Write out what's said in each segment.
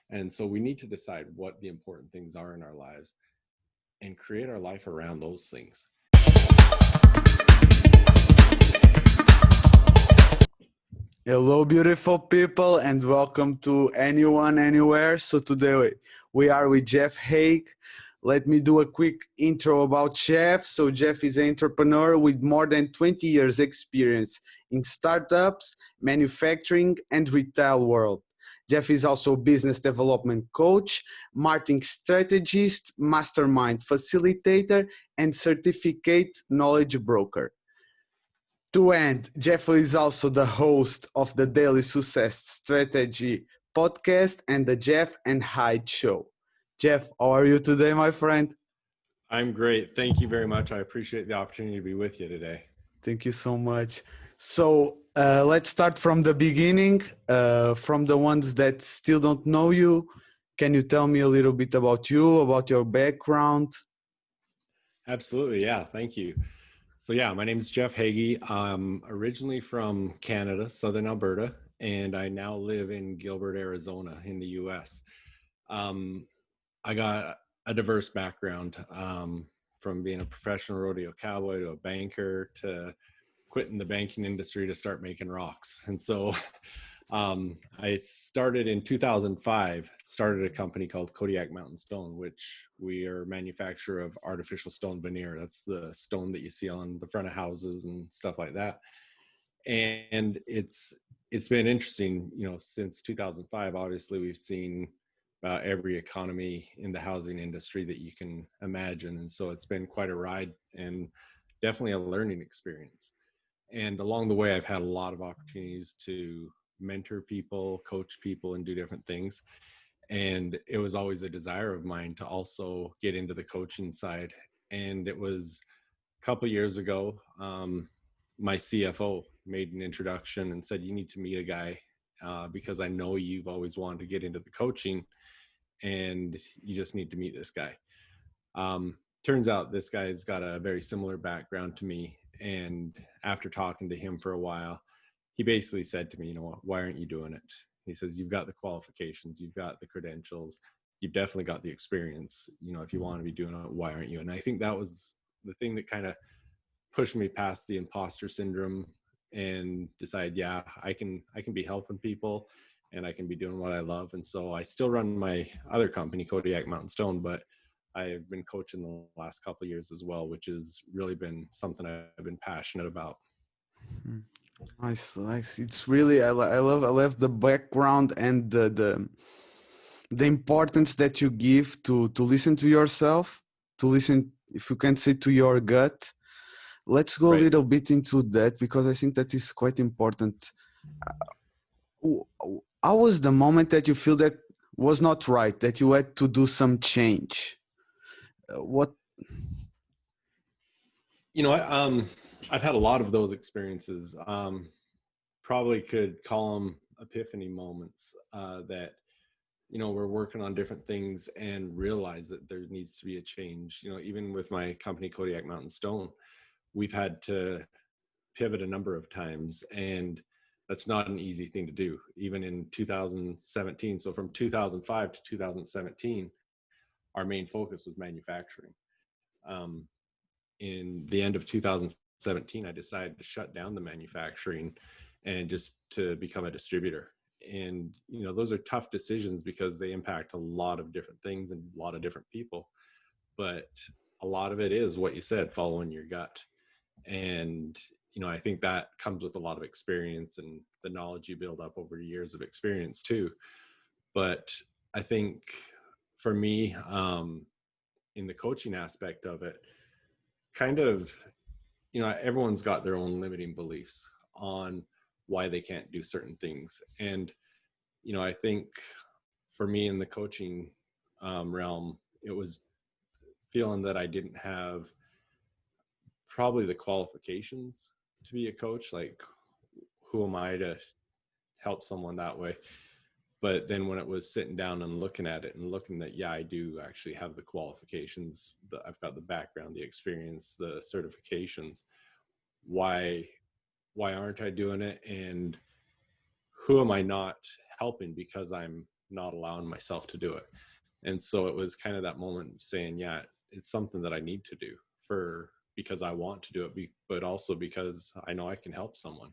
And so we need to decide what the important things are in our lives and create our life around those things. Hello, beautiful people, and welcome to Anyone, Anywhere. So today we are with Jeff Heggie. Let me do a quick intro about Jeff. So Jeff is an entrepreneur with more than 20 years experience in startups, manufacturing, and retail world. Jeff is also a business development coach, marketing strategist, mastermind facilitator, and certificate knowledge broker. To end, Jeff is also the host of the Daily Success Strategy podcast and the Jeff and Heidi show. Jeff, how are you today, my friend? I'm great. Thank you very much. I appreciate the opportunity to be with you today. Thank you so much. So let's start from the beginning, from the ones that still don't know you. Can you tell me a little bit about you, about your background? Absolutely. Yeah. Thank you. So yeah, my name is Jeff Heggie. I'm originally from Canada, Southern Alberta, and I now live in Gilbert, Arizona in the US. I got a diverse background, from being a professional rodeo cowboy to a banker to quitting the banking industry to start making rocks. And so I started in 2005, started a company called Kodiak Mountain Stone, which we are a manufacturer of artificial stone veneer. That's the stone that you see on the front of houses and stuff like that. And it's been interesting, since 2005. Obviously, we've seen every economy in the housing industry that you can imagine. And so it's been quite a ride and definitely a learning experience. And along the way, I've had a lot of opportunities to mentor people, coach people, and do different things. And it was always a desire of mine to also get into the coaching side. And it was a couple years ago, my CFO made an introduction and said, you need to meet a guy because I know you've always wanted to get into the coaching and you just need to meet this guy. Turns out this guy's got a very similar background to me. And after talking to him for a while, he basically said to me, why aren't you doing it? He says, you've got the qualifications, you've got the credentials, you've definitely got the experience. If you want to be doing it, why aren't you? And I think that was the thing that kind of pushed me past the imposter syndrome and decide, yeah, I can be helping people and I can be doing what I love. And so I still run my other company, Kodiak Mountain Stone, but I've been coaching the last couple of years as well, which has really been something I've been passionate about. Nice. It's really I love the background and the importance that you give to listen to yourself, to listen, if you can say, to your gut. Let's go a little bit into that because I think that is quite important. How was the moment that you feel that was not right, that you had to do some change? What? I've had a lot of those experiences. Probably could call them epiphany moments that, we're working on different things and realize that there needs to be a change. Even with my company, Kodiak Mountain Stone, we've had to pivot a number of times, and that's not an easy thing to do. Even in 2017, so from 2005 to 2017, our main focus was manufacturing. In the end of 2017, I decided to shut down the manufacturing and just to become a distributor. And, those are tough decisions because they impact a lot of different things and a lot of different people. But a lot of it is what you said, following your gut. And, I think that comes with a lot of experience and the knowledge you build up over years of experience too. But I think for me, in the coaching aspect of it, kind of, everyone's got their own limiting beliefs on why they can't do certain things. And, I think for me in the coaching realm, it was feeling that I didn't have probably the qualifications to be a coach. Like, who am I to help someone that way? But then when it was sitting down and looking at it and looking that, yeah, I do actually have the qualifications, I've got the background, the experience, the certifications. Why aren't I doing it? And who am I not helping because I'm not allowing myself to do it. And so it was kind of that moment saying, yeah, it's something that I need to do because I want to do it, but also because I know I can help someone.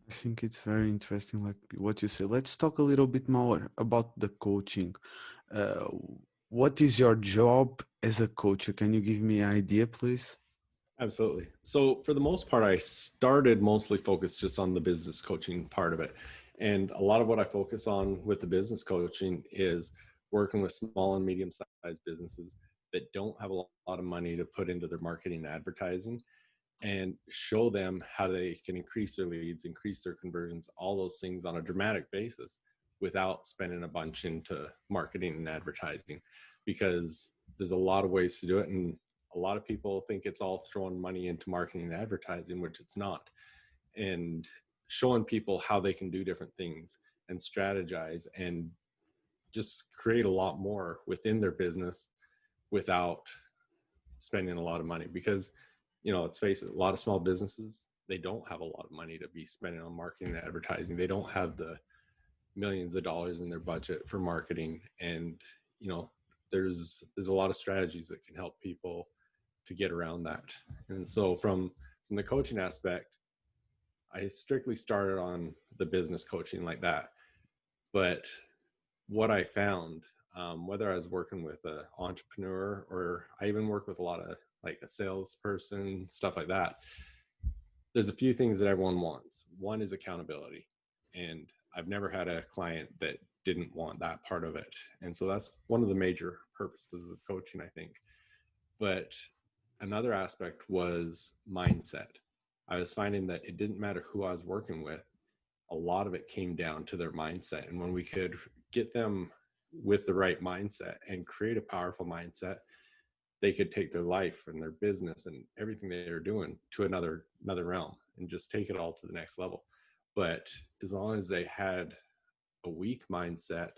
I think it's very interesting, like what you say. Let's talk a little bit more about the coaching. Uh, what is your job as a coach? Can you give me an idea, please? Absolutely. So for the most part, I started mostly focused just on the business coaching part of it. And a lot of what I focus on with the business coaching is working with small and medium sized businesses that don't have a lot of money to put into their marketing and advertising, and show them how they can increase their leads, increase their conversions, all those things on a dramatic basis without spending a bunch into marketing and advertising, because there's a lot of ways to do it. And a lot of people think it's all throwing money into marketing and advertising, which it's not. And showing people how they can do different things and strategize and just create a lot more within their business without spending a lot of money. Because, let's face it, a lot of small businesses, they don't have a lot of money to be spending on marketing and advertising. They don't have the millions of dollars in their budget for marketing. And, there's a lot of strategies that can help people to get around that. And so from the coaching aspect, I strictly started on the business coaching like that. But what I found, whether I was working with an entrepreneur or I even work with a lot of like a salesperson, stuff like that, there's a few things that everyone wants. One is accountability. And I've never had a client that didn't want that part of it. And so that's one of the major purposes of coaching, I think. But another aspect was mindset. I was finding that it didn't matter who I was working with. A lot of it came down to their mindset. And when we could get them with the right mindset and create a powerful mindset, they could take their life and their business and everything they are doing to another realm and just take it all to the next level. But as long as they had a weak mindset,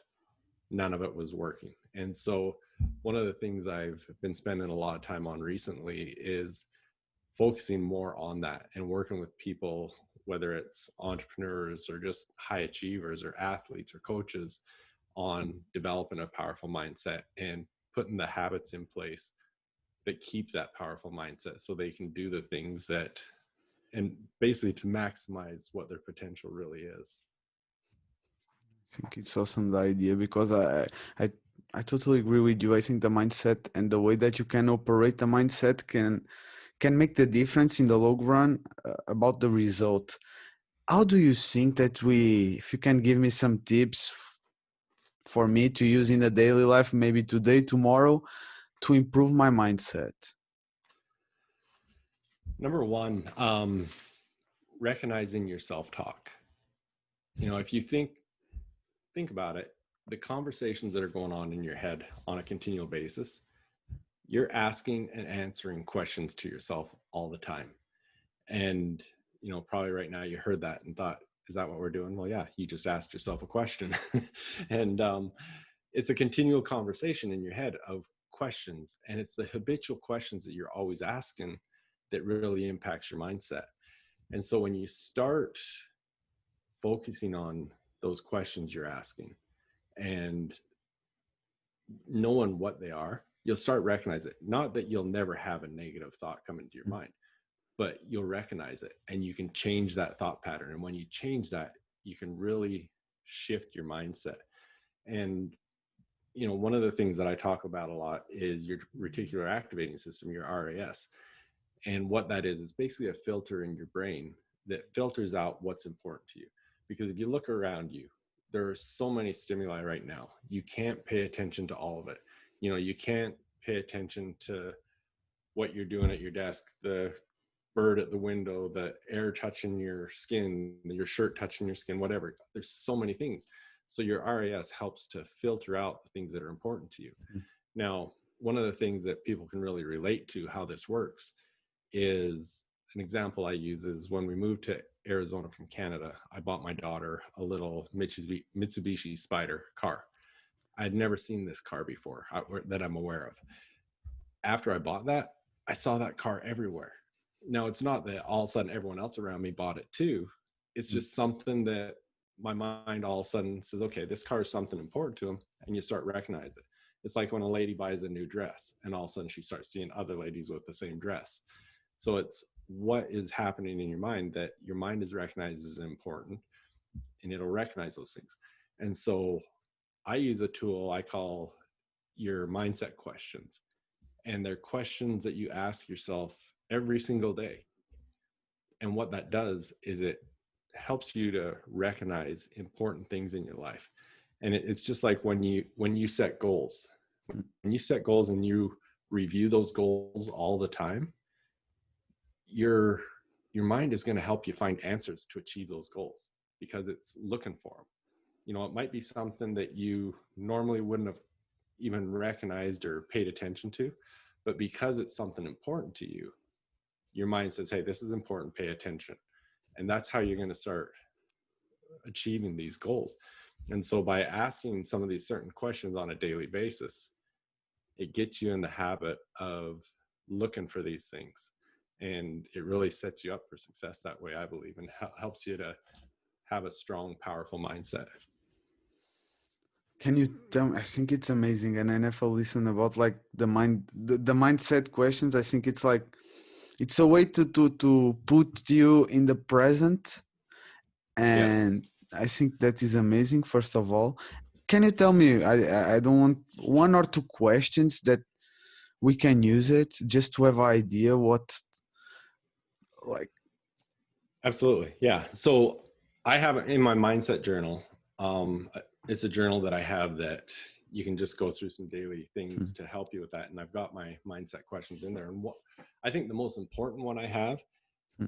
none of it was working. And so one of the things I've been spending a lot of time on recently is focusing more on that and working with people, whether it's entrepreneurs or just high achievers or athletes or coaches, on developing a powerful mindset and putting the habits in place that keep that powerful mindset so they can do the things that, and basically to maximize what their potential really is. I think it's awesome, the idea, because I I totally agree with you. I think the mindset and the way that you can operate the mindset can make the difference in the long run, about the result. How do you think that if you can give me some tips for me to use in the daily life, maybe today, tomorrow, to improve my mindset? Number one, recognizing your self-talk. If you think about it, the conversations that are going on in your head on a continual basis, you're asking and answering questions to yourself all the time. And, probably right now you heard that and thought, is that what we're doing? Well, yeah, you just asked yourself a question. And it's a continual conversation in your head of questions. And it's the habitual questions that you're always asking that really impacts your mindset. And so when you start focusing on those questions you're asking and knowing what they are, you'll start recognize it. Not that you'll never have a negative thought come into your mind, but you'll recognize it and you can change that thought pattern. And when you change that, you can really shift your mindset. And, one of the things that I talk about a lot is your reticular activating system, your RAS. And what that is basically a filter in your brain that filters out what's important to you. Because if you look around you, there are so many stimuli right now. You can't pay attention to all of it. You can't pay attention to what you're doing at your desk, the bird at the window, the air touching your skin, your shirt touching your skin, whatever. There's so many things. So your RAS helps to filter out the things that are important to you. Mm-hmm. Now, one of the things that people can really relate to how this works is, an example I use is when we moved to Arizona from Canada, I bought my daughter a little Mitsubishi Spider car. I'd never seen this car before that I'm aware of. After I bought that, I saw that car everywhere. Now, it's not that all of a sudden everyone else around me bought it too. It's just something that my mind all of a sudden says, okay, this car is something important to him, and you start recognizing it. It's like when a lady buys a new dress and all of a sudden she starts seeing other ladies with the same dress. So it's what is happening in your mind that your mind is recognized as important, and it'll recognize those things. And so I use a tool I call your mindset questions. And they're questions that you ask yourself every single day. And what that does is it helps you to recognize important things in your life. And it's just like when you set goals. When you set goals and you review those goals all the time, your mind is going to help you find answers to achieve those goals because it's looking for them. You know, it might be something that you normally wouldn't have even recognized or paid attention to, but because it's something important to you, your mind says, hey, this is important, pay attention. And that's how you're going to start achieving these goals. And so by asking some of these certain questions on a daily basis, it gets you in the habit of looking for these things. And it really sets you up for success that way, I believe, and helps you to have a strong, powerful mindset. Can you tell me? I think it's amazing, and I never listen about like the mindset questions. I think it's like it's a way to put you in the present, and yes. I think that is amazing. First of all, can you tell me? I don't want one or two questions that we can use it just to have an idea what like. Absolutely, yeah. So I have in my mindset journal. It's a journal that I have that you can just go through some daily things to help you with that. And I've got my mindset questions in there. And what I think the most important one I have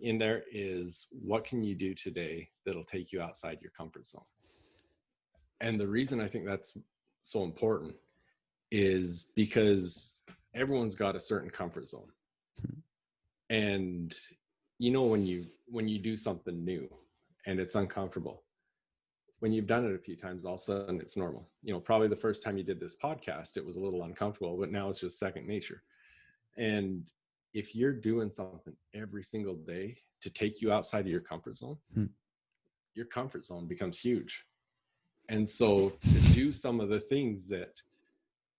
in there is, what can you do today that'll take you outside your comfort zone? And the reason I think that's so important is because everyone's got a certain comfort zone. And you know, when you do something new and it's uncomfortable, when you've done it a few times, all of a sudden it's normal. You know, probably the first time you did this podcast, it was a little uncomfortable, but now it's just second nature. And if you're doing something every single day to take you outside of your comfort zone, your comfort zone becomes huge. And so to do some of the things that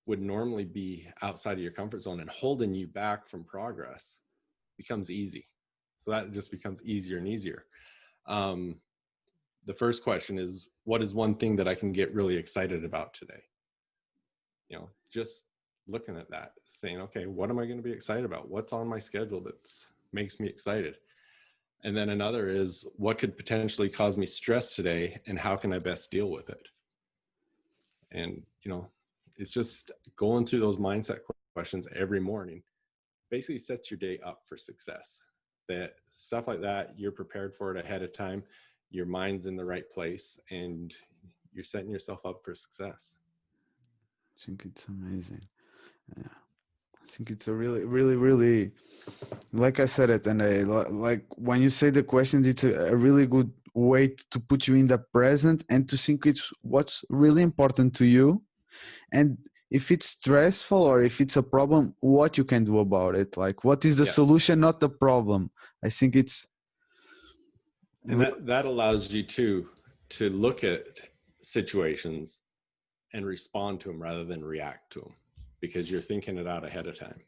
would normally be outside of your comfort zone and holding you back from progress becomes easy. So that just becomes easier and easier. The first question is, what is one thing that I can get really excited about today? You know, just looking at that, saying, okay, what am I going to be excited about? What's on my schedule that makes me excited? And then another is, what could potentially cause me stress today, and how can I best deal with it? And, you know, it's just going through those mindset questions every morning basically sets your day up for success. That stuff like that, you're prepared for it ahead of time. Your mind's in the right place, and you're setting yourself up for success. I think it's amazing. Yeah. I think it's a really, really, really, like I said it, and I like when you say the questions, it's a really good way to put you in the present and to think it's what's really important to you. And if it's stressful or if it's a problem, what you can do about it. Like, what is the solution, not the problem. I think it's. And that allows you to look at situations and respond to them rather than react to them, because you're thinking it out ahead of time.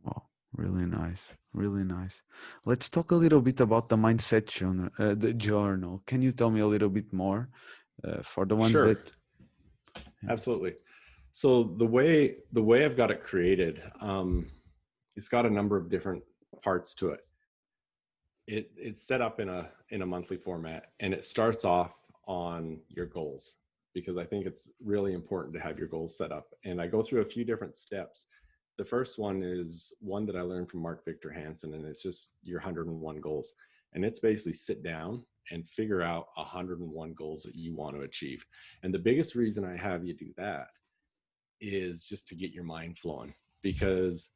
Wow, really nice, really nice. Let's talk a little bit about the mindset the journal. Can you tell me a little bit more for the ones that? Absolutely. So the way I've got it created, it's got a number of different parts to it. It's set up in a monthly format, and it starts off on your goals, because I think it's really important to have your goals set up. And I go through a few different steps. The first one is one that I learned from Mark Victor Hansen, and it's just your 101 goals. And it's basically sit down and figure out 101 goals that you want to achieve. And the biggest reason I have you do that is just to get your mind flowing, because,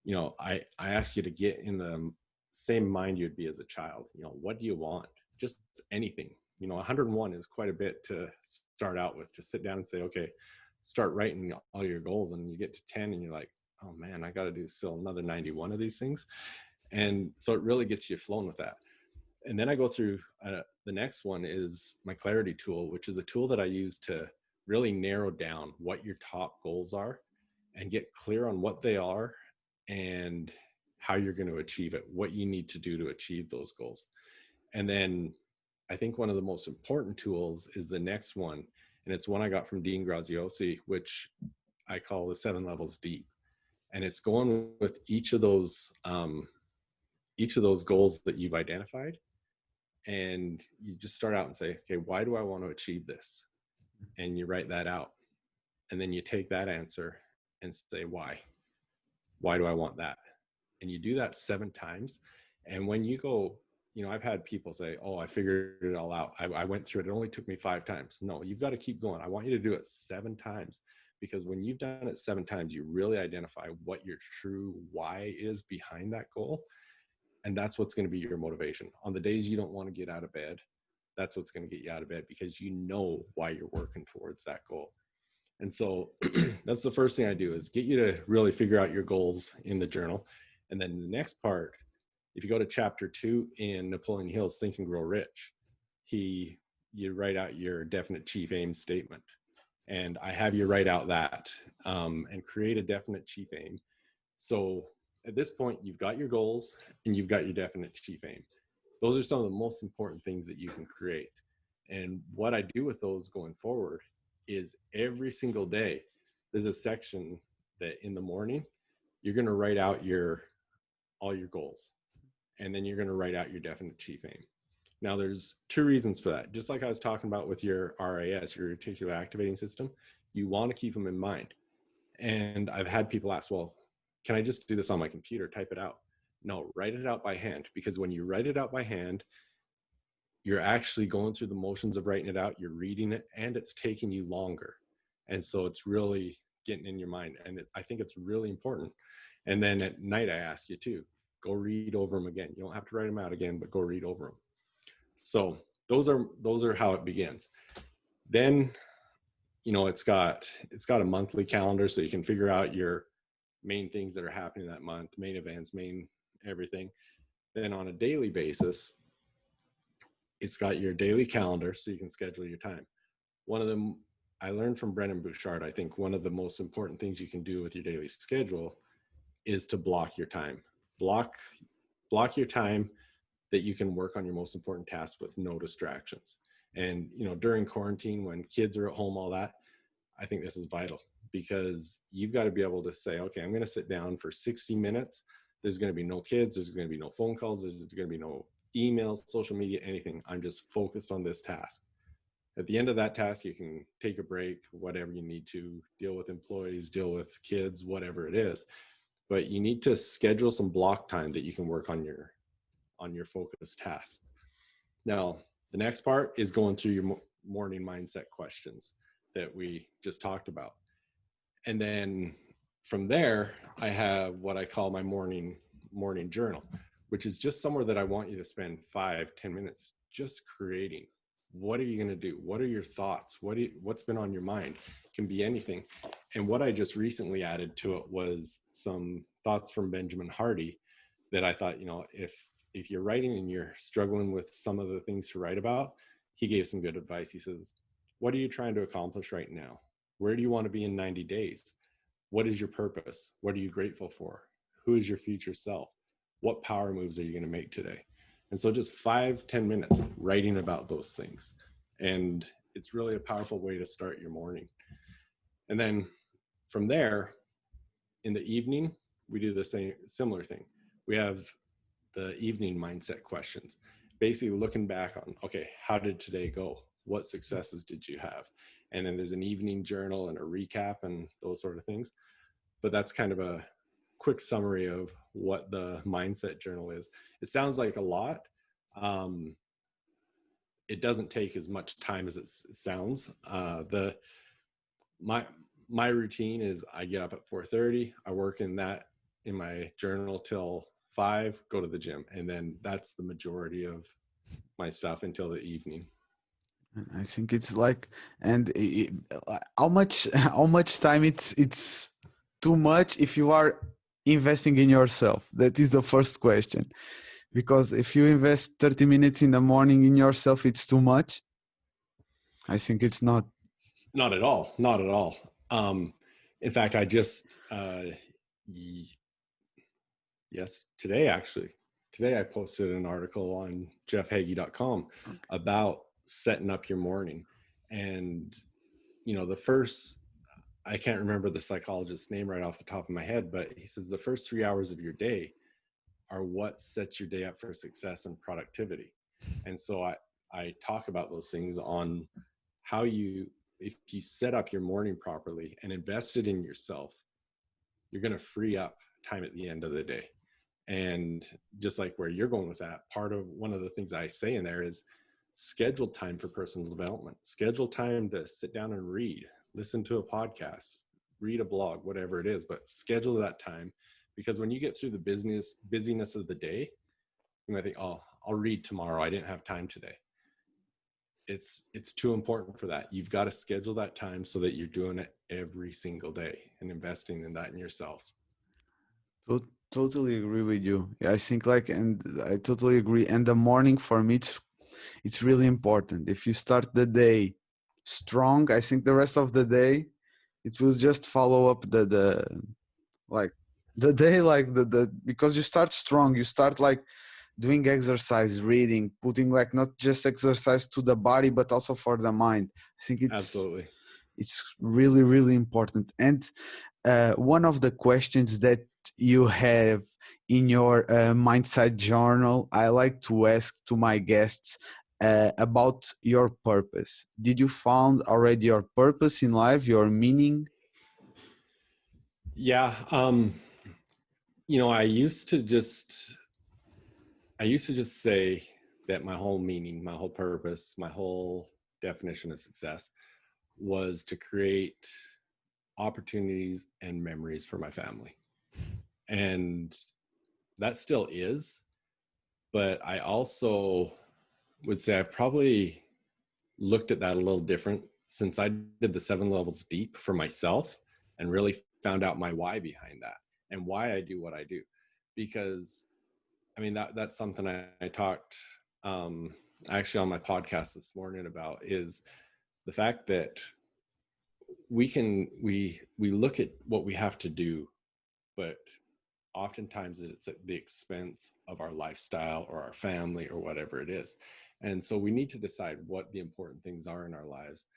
you know, I ask you to get in the same mind you'd be as a child. You know, what do you want? Just anything. You know, 101 is quite a bit to start out with. Just sit down and say, okay, start writing all your goals, and you get to 10 and you're like, oh man, I got to do still another 91 of these things. And so it really gets you flowing with that. And then I go through, the next one is my clarity tool, which is a tool that I use to really narrow down what your top goals are and get clear on what they are and how you're going to achieve it, what you need to do to achieve those goals. And then I think one of the most important tools is the next one. And it's one I got from N.º1, which I call the 7 levels deep. And it's going with each of those goals that you've identified. And you just start out and say, okay, why do I want to achieve this? And you write that out. And then you take that answer and say, why? Why do I want that? And you do that 7 times. And when you go, I've had people say, oh, I figured it all out. I went through it. It only took me 5 times. No, you've got to keep going. I want you to do it 7 times, because when you've done it 7 times, you really identify what your true why is behind that goal. And that's what's going to be your motivation. On the days you don't want to get out of bed, that's what's going to get you out of bed, because you know why you're working towards that goal. And so that's the first thing I do, is get you to really figure out your goals in the journal. And then the next part, if you go to chapter 2 in Napoleon Hill's Think and Grow Rich, you write out your definite chief aim statement. And I have you write out that and create a definite chief aim. So at this point, you've got your goals and you've got your definite chief aim. Those are some of the most important things that you can create. And what I do with those going forward is every single day, there's a section that in the morning, you're going to write out all your goals. And then you're going to write out your definite chief aim. Now, there's 2 reasons for that. Just like I was talking about with your RAS, your reticular activating system, you want to keep them in mind. And I've had people ask, well, can I just do this on my computer, type it out? No, write it out by hand, because when you write it out by hand, you're actually going through the motions of writing it out, you're reading it, and it's taking you longer. And so it's really getting in your mind. And I think it's really important. And then at night, I ask you too, go read over them again. You don't have to write them out again, but go read over them. So those are how it begins. Then, it's got a monthly calendar, so you can figure out your main things that are happening that month, main events, main everything. Then on a daily basis, it's got your daily calendar, so you can schedule your time. One of them I learned from Brennan Bouchard. I think one of the most important things you can do with your daily schedule is to block your time. Block your time that you can work on your most important tasks with no distractions. And, during quarantine, when kids are at home, all that, I think this is vital, because you've got to be able to say, okay, I'm going to sit down for 60 minutes. There's going to be no kids. There's going to be no phone calls. There's going to be no emails, social media, anything. I'm just focused on this task. At the end of that task, you can take a break, whatever you need to, deal with employees, deal with kids, whatever it is. But you need to schedule some block time that you can work on your focus task. Now, the next part is going through your morning mindset questions that we just talked about. And then from there, I have what I call my morning journal, which is just somewhere that I want you to spend 5-10 minutes just creating. What are you going to do? What are your thoughts? What's been on your mind? It can be anything. And what I just recently added to it was some thoughts from Benjamin Hardy that I thought, if you're writing and you're struggling with some of the things to write about, he gave some good advice. He says, what are you trying to accomplish right now? Where do you want to be in 90 days? What is your purpose? What are you grateful for? Who is your future self? What power moves are you going to make today? And so just 5-10 minutes writing about those things. And it's really a powerful way to start your morning. And then from there, in the evening, we do the similar thing. We have the evening mindset questions, basically looking back on, okay, how did today go? What successes did you have? And then there's an evening journal and a recap and those sort of things. But that's kind of a quick summary of what the mindset journal is. It sounds like a lot. It doesn't take as much time as it sounds. My routine is I get up at 4:30. I work in my journal till 5, go to the gym, and then that's the majority of my stuff until the evening. I think it's like, and how much time it's too much if you are investing in yourself? That is the first question. Because if you invest 30 minutes in the morning in yourself, it's too much. I think it's not. Not at all. Not at all. In fact, I just yes, today I posted an article on jeffheggie.com about setting up your morning. And the first, I can't remember the psychologist's name right off the top of my head, but he says the first 3 hours of your day are what sets your day up for success and productivity. And so I talk about those things on how if you set up your morning properly and invest it in yourself, you're going to free up time at the end of the day. And just like where you're going with that, one of the things I say in there is schedule time for personal development, schedule time to sit down and read, listen to a podcast, read a blog, whatever it is, but schedule that time. Because when you get through the busyness of the day, you might think, oh, I'll read tomorrow, I didn't have time today. It's too important for that. You've got to schedule that time so that you're doing it every single day and investing in that in yourself. Totally agree with you. I think and I totally agree. And the morning for me, it's really important. If you start the day strong, I think the rest of the day, it will just follow up the day, because you start strong, you start doing exercise, reading, putting not just exercise to the body, but also for the mind. I think Absolutely. It's really, really important. And one of the questions that you have in your mindset journal, I like to ask to my guests about your purpose. Did you found already your purpose in life, your meaning? Yeah. I used to just say that my whole meaning, my whole purpose, my whole definition of success was to create opportunities and memories for my family. And that still is, but I also would say I've probably looked at that a little different since I did the 7 levels deep for myself and really found out my why behind that and why I do what I do. Because that's something I talked actually on my podcast this morning about, is the fact that we look at what we have to do, but oftentimes it's at the expense of our lifestyle or our family or whatever it is. And so we need to decide what the important things are in our lives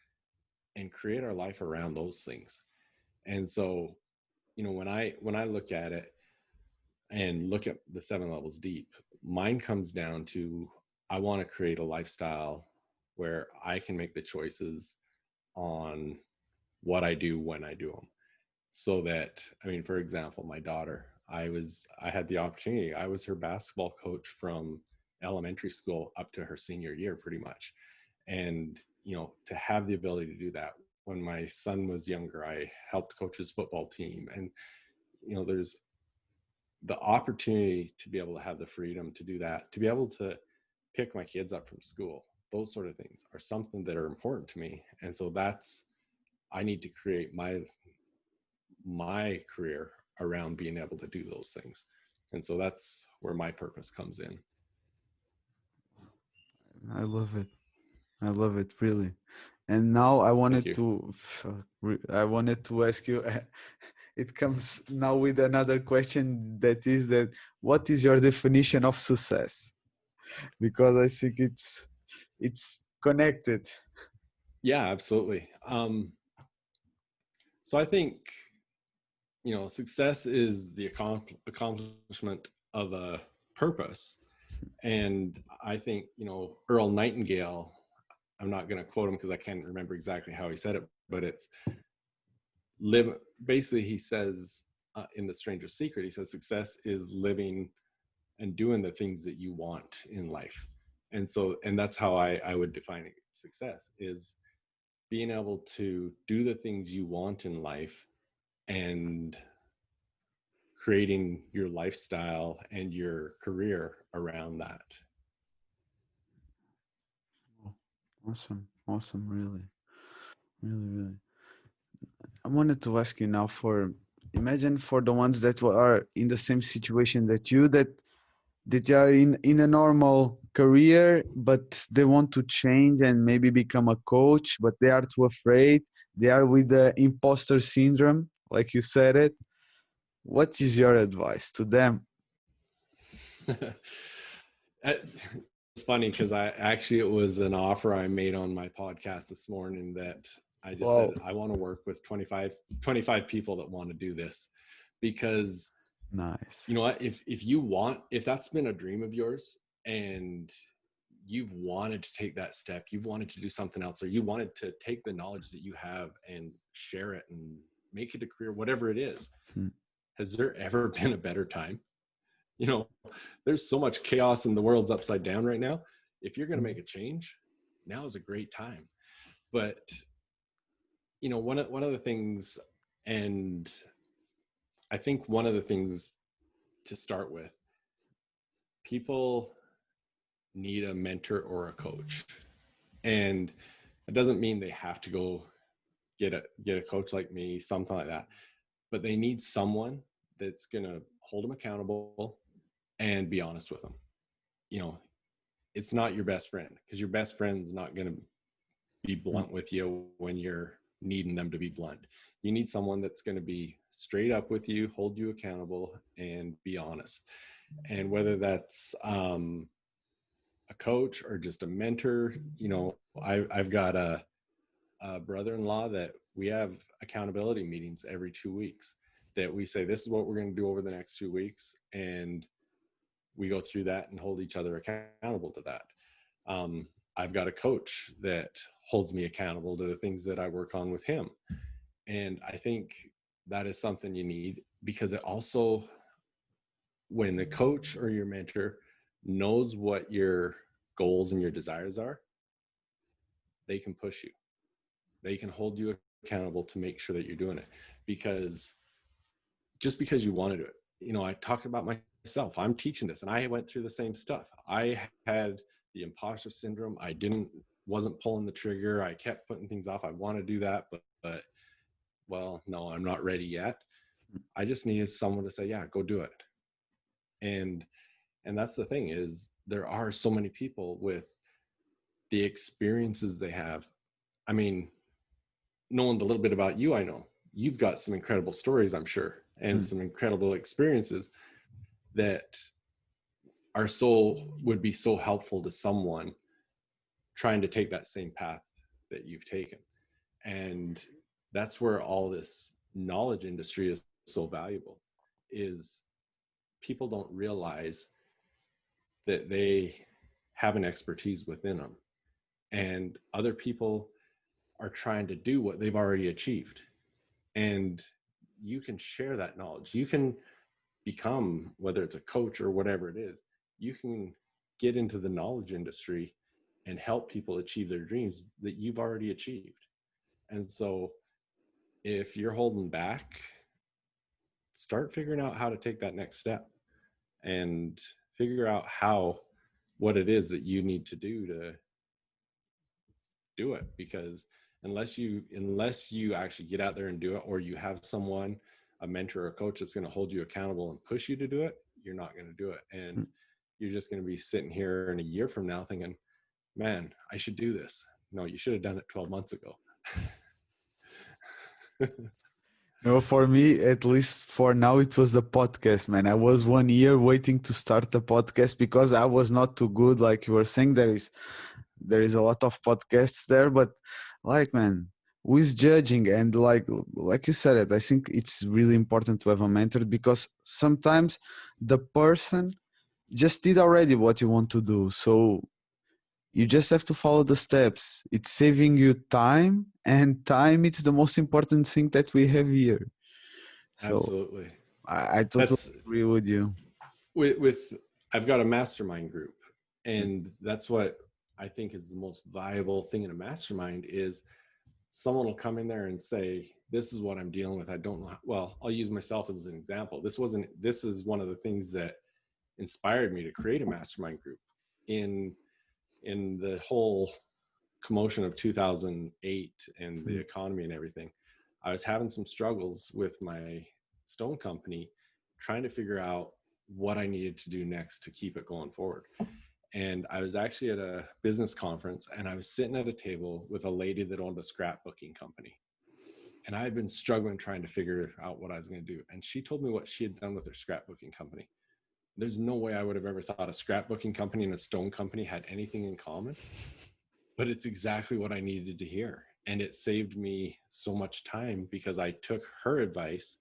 and create our life around those things. And so, when I look at it and look at the 7 levels deep, mine comes down to, I want to create a lifestyle where I can make the choices on what I do when I do them. So that, for example, my daughter, I had the opportunity, I was her basketball coach from elementary school up to her senior year, pretty much. And, to have the ability to do that. When my son was younger, I helped coach his football team. And, there's the opportunity to be able to have the freedom to do that, to be able to pick my kids up from school. Those sort of things are something that are important to me. And so I need to create my career around being able to do those things. And so that's where my purpose comes in. I love it. I love it, really. And now I wanted to ask you, it comes now with another question, that is that what is your definition of success? Because I think it's connected. Yeah, absolutely. So I think, success is the accomplishment of a purpose. And I think, Earl Nightingale, I'm not going to quote him because I can't remember exactly how he said it, but it's basically he says in The Stranger's Secret, he says success is living and doing the things that you want in life. And that's how I would define it. Success is being able to do the things you want in life and creating your lifestyle and your career around that. Awesome. Really, really. I wanted to ask you now, imagine for the ones that are in the same situation that you, that that are in a normal career, but they want to change and maybe become a coach, but they are too afraid. They are with the imposter syndrome, like you said it. What is your advice to them? It's funny because it was an offer I made on my podcast this morning that I just said, Wow, I want to work with 25 people that want to do this because you nice. know what, if that's been a dream of yours and you've wanted to take that step, you've wanted to do something else, or you wanted to take the knowledge that you have and share it and make it a career, whatever it is, Hmm. has there ever been a better time? You know, there's so much chaos and the world's upside down right now. If you're going to make a change, now is a great time. But you know, one of the things, and I think one of the things to start with, people need a mentor or a coach, and it doesn't mean they have to go get a coach like me, something like that. But they need someone that's going to hold them accountable and be honest with them. You know, it's not your best friend, because your best friend's not going to be blunt with you when you're needing them to be blunt. You need someone that's going to be straight up with you, hold you accountable, and be honest. And whether that's a coach or just a mentor, you know, I've got a brother-in-law that we have accountability meetings every 2 weeks, that we say, this is what we're going to do over the next 2 weeks. And we go through that and hold each other accountable to that. I've got a coach that holds me accountable to the things that I work on with him. And I think that is something you need, because it also, when the coach or your mentor knows what your goals and your desires are, they can push you. They can hold you accountable to make sure that you're doing it. Because just because you want to do it, you know, I talk about myself. I'm teaching this and I went through the same stuff. I had the imposter syndrome. Wasn't pulling the trigger. I kept putting things off. I want to do that, but well, no, I'm not ready yet. I just needed someone to say, yeah, go do it. And that's the thing, is there are so many people with the experiences they have. I mean, knowing a little bit about you, I know you've got some incredible stories, I'm sure, and Hmm. some incredible experiences that would be so helpful to someone trying to take that same path that you've taken. And that's where all this knowledge industry is so valuable, is people don't realize that they have an expertise within them, and other people are trying to do what they've already achieved. And you can share that knowledge. You can become, whether it's a coach or whatever it is, you can get into the knowledge industry and help people achieve their dreams that you've already achieved. And so if you're holding back, start figuring out how to take that next step and figure out what it is that you need to do to do it. Because unless you actually get out there and do it, or you have someone, a mentor or a coach, that's going to hold you accountable and push you to do it, you're not going to do it. And you're just going to be sitting here in a year from now thinking, man, I should do this. No, you should have done it 12 months ago. No, for me, at least for now, it was the podcast, man. I was 1 year waiting to start the podcast because I was not too good. Like you were saying, there is a lot of podcasts there, but like, man, who is judging? And like you said it, I think it's really important to have a mentor, because sometimes the person just did already what you want to do. So you just have to follow the steps. It's saving you time, and time it's the most important thing that we have here. So Absolutely. I totally That's agree with you. with I've got a mastermind group, and that's what I think is the most viable thing in a mastermind, is someone will come in there and say, this is what I'm dealing with. I don't know. Well, I'll use myself as an example. This is one of the things that inspired me to create a mastermind group in the whole commotion of 2008 and the economy and everything. I was having some struggles with my stone company, trying to figure out what I needed to do next to keep it going forward. And I was actually at a business conference, and I was sitting at a table with a lady that owned a scrapbooking company. And I had been struggling trying to figure out what I was going to do. And she told me what she had done with her scrapbooking company. There's no way I would have ever thought a scrapbooking company and a stone company had anything in common, but it's exactly what I needed to hear. And it saved me so much time because I took her advice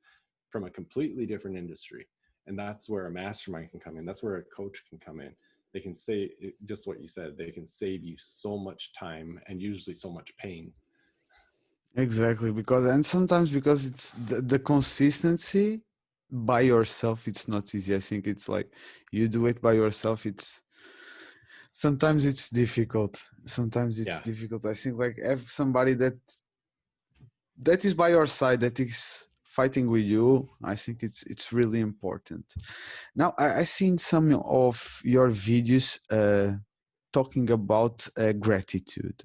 from a completely different industry. And that's where a mastermind can come in. That's where a coach can come in. They can say just what you said, they can save you so much time and usually so much pain. Exactly, and sometimes because it's the consistency by yourself, it's not easy. I think it's like you do it by yourself. Sometimes it's difficult. I think like have somebody that is by your side, that is fighting with you. I think it's really important. Now I seen some of your videos talking about gratitude.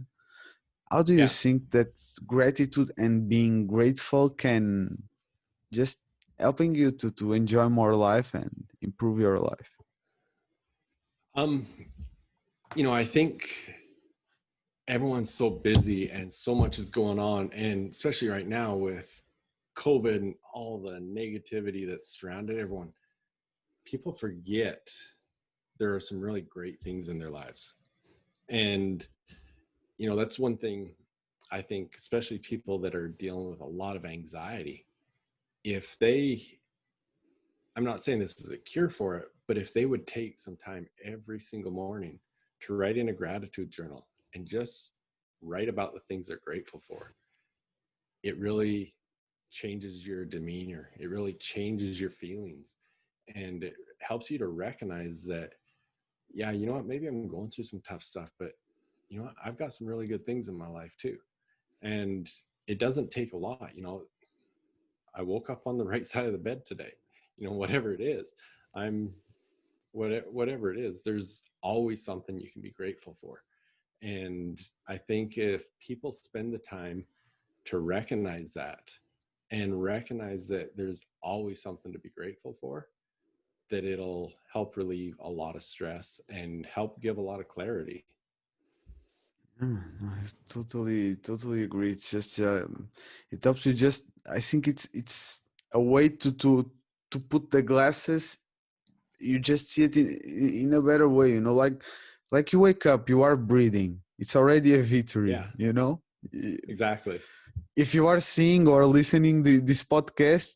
How do you think that gratitude and being grateful can just helping you to enjoy more life and improve your life? I think everyone's so busy and so much is going on, and especially right now with COVID and all the negativity that's surrounded everyone, people forget there are some really great things in their lives. And that's one thing I think, especially people that are dealing with a lot of anxiety, I'm not saying this is a cure for it, but if they would take some time every single morning to write in a gratitude journal and just write about the things they're grateful for, it really changes your demeanor. It really changes your feelings. And it helps you to recognize that, yeah, you know what, maybe I'm going through some tough stuff, but you know what, I've got some really good things in my life too. And it doesn't take a lot. I woke up on the right side of the bed today. Whatever it is, whatever it is, there's always something you can be grateful for. And I think if people spend the time to recognize that and recognize that there's always something to be grateful for, that it'll help relieve a lot of stress and help give a lot of clarity. I totally agree. It's just it helps you. Just I think it's a way to put the glasses. You just see it in a better way. Like you wake up, you are breathing. It's already a victory. Yeah. Exactly. If you are seeing or listening to this podcast,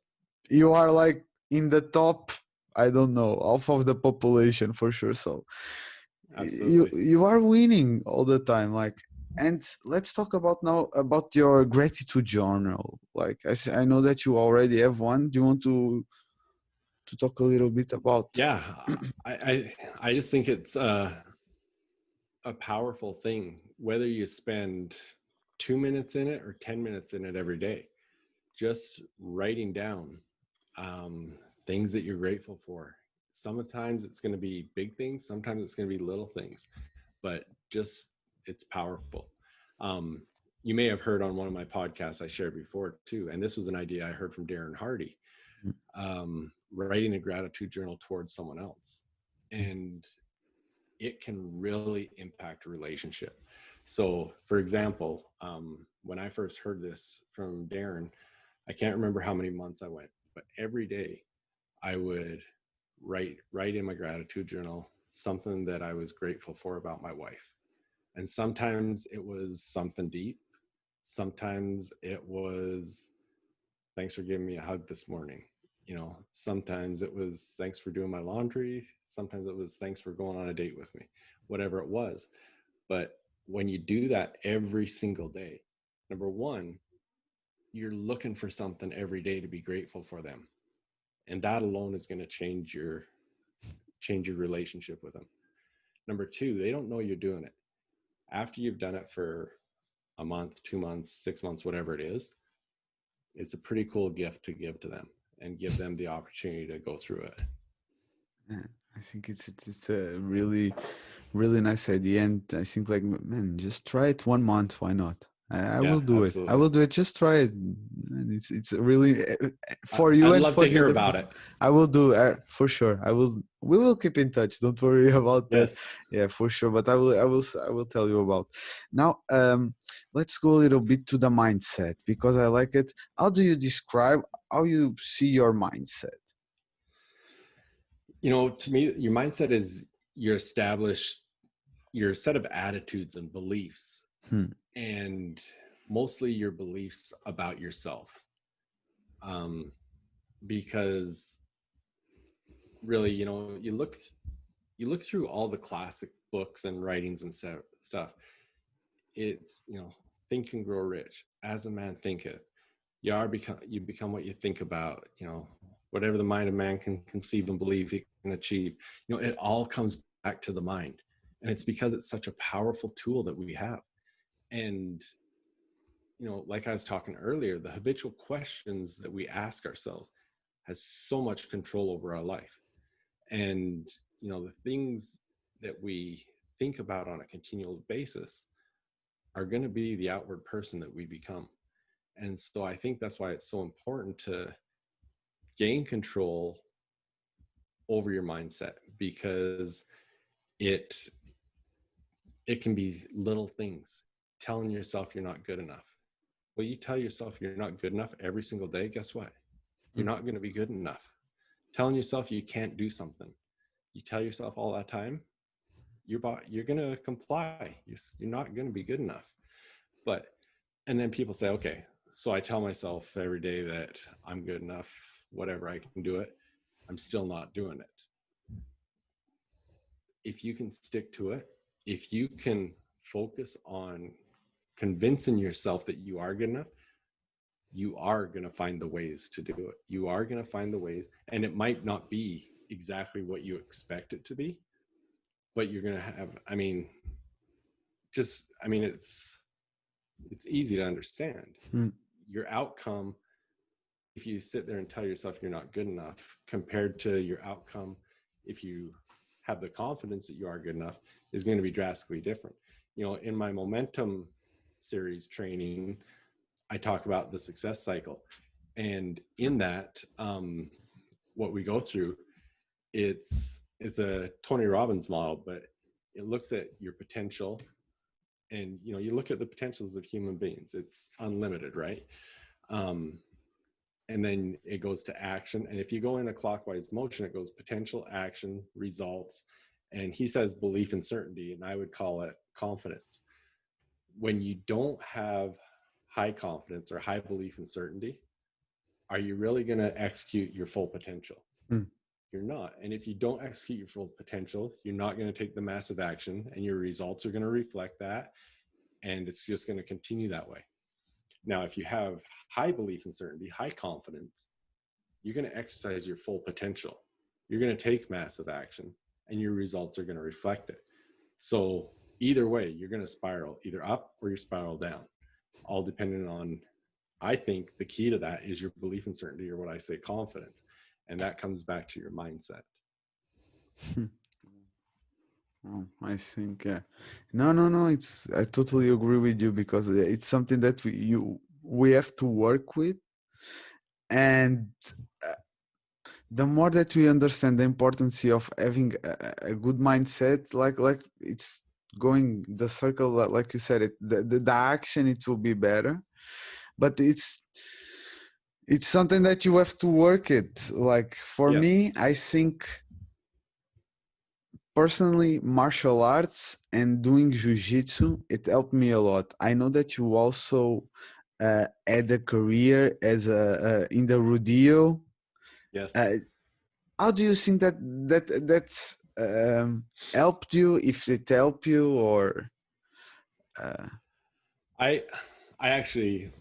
you are like in the top, I don't know, half of the population for sure. So you are winning all the time. And let's talk about your gratitude journal. Like I know that you already have one. Do you want to talk a little bit about? Yeah, I just think it's a powerful thing, whether you spend 2 minutes in it or 10 minutes in it every day, just writing down things that you're grateful for. Sometimes it's going to be big things, sometimes it's going to be little things, but just it's powerful. You may have heard on one of my podcasts I shared before too, and this was an idea I heard from N.º1, writing a gratitude journal towards someone else. And it can really impact a relationship. So for example, when I first heard this from Darren, I can't remember how many months I went, but every day I would write in my gratitude journal something that I was grateful for about my wife. And sometimes it was something deep. Sometimes it was, thanks for giving me a hug this morning. Sometimes it was, thanks for doing my laundry. Sometimes it was, thanks for going on a date with me, whatever it was. But when you do that every single day, number one, you're looking for something every day to be grateful for them. And that alone is going to change your relationship with them. Number two, they don't know you're doing it. After you've done it for a month, 2 months, 6 months, whatever it is, it's a pretty cool gift to give to them and give them the opportunity to go through it. Yeah, I think it's a really, really nice idea. And I think like, man, just try it 1 month. Why not? I will do absolutely. it. I will do it. Just try it. And it's really for you I'd and love for to the hear other about people. it. I will do for sure. We will keep in touch. Don't worry about that. Yes. Yeah, for sure. But I will tell you about now. Let's go a little bit to the mindset because I like it. How do you describe how you see your mindset? To me, your mindset is your set of attitudes and beliefs, Hmm. and mostly your beliefs about yourself. Because really, you look through all the classic books and writings and stuff. It's, think and grow rich. As a man thinketh, you become what you think about. Whatever the mind of man can conceive and believe he can achieve. It all comes back to the mind, and it's because it's such a powerful tool that we have. And like I was talking earlier, the habitual questions that we ask ourselves has so much control over our life. And the things that we think about on a continual basis are going to be the outward person that we become. And so I think that's why it's so important to gain control over your mindset, because it can be little things. Telling yourself you're not good enough. Well, you tell yourself you're not good enough every single day, guess what? You're not going to be good enough. Telling yourself you can't do something. You tell yourself all that time, you're going to comply. You're not going to be good enough. And then people say, okay, so I tell myself every day that I'm good enough, whatever, I can do it. I'm still not doing it. If you can stick to it, if you can focus on convincing yourself that you are good enough, you are going to find the ways to do it. You are going to find the ways, and it might not be exactly what you expect it to be, but you're going to have, it's easy to understand. Your outcome, if you sit there and tell yourself you're not good enough, compared to your outcome if you have the confidence that you are good enough, is going to be drastically different. In my momentum series training, I talk about the success cycle, and in that, what we go through, it's a Tony Robbins model, but it looks at your potential. And you look at the potentials of human beings, it's unlimited, right? And then it goes to action, and if you go in a clockwise motion, it goes potential, action, results, and he says belief and certainty, and I would call it confidence. When you don't have high confidence or high belief and certainty, are you really going to execute your full potential? You're not. And if you don't execute your full potential, you're not going to take the massive action, and your results are going to reflect that, and it's just going to continue that way. Now, if you have high belief and certainty, high confidence, you're going to exercise your full potential. You're going to take massive action, and your results are going to reflect it. So either way, you're going to spiral either up or you spiral down, all depending on, I think the key to that is your belief and certainty, or what I say, confidence. And that comes back to your mindset. Oh, I think, yeah. No. I totally agree with you, because it's something that we have to work with, and the more that we understand the importance of having a good mindset, like it's going the circle, like you said, the action, it will be better, but it's something that you have to work it. Like for me, I think personally, martial arts and doing jiu-jitsu, it helped me a lot. I know that you also had a career as in the rodeo. Yes. How do you think that's helped you, if it helped you, or I actually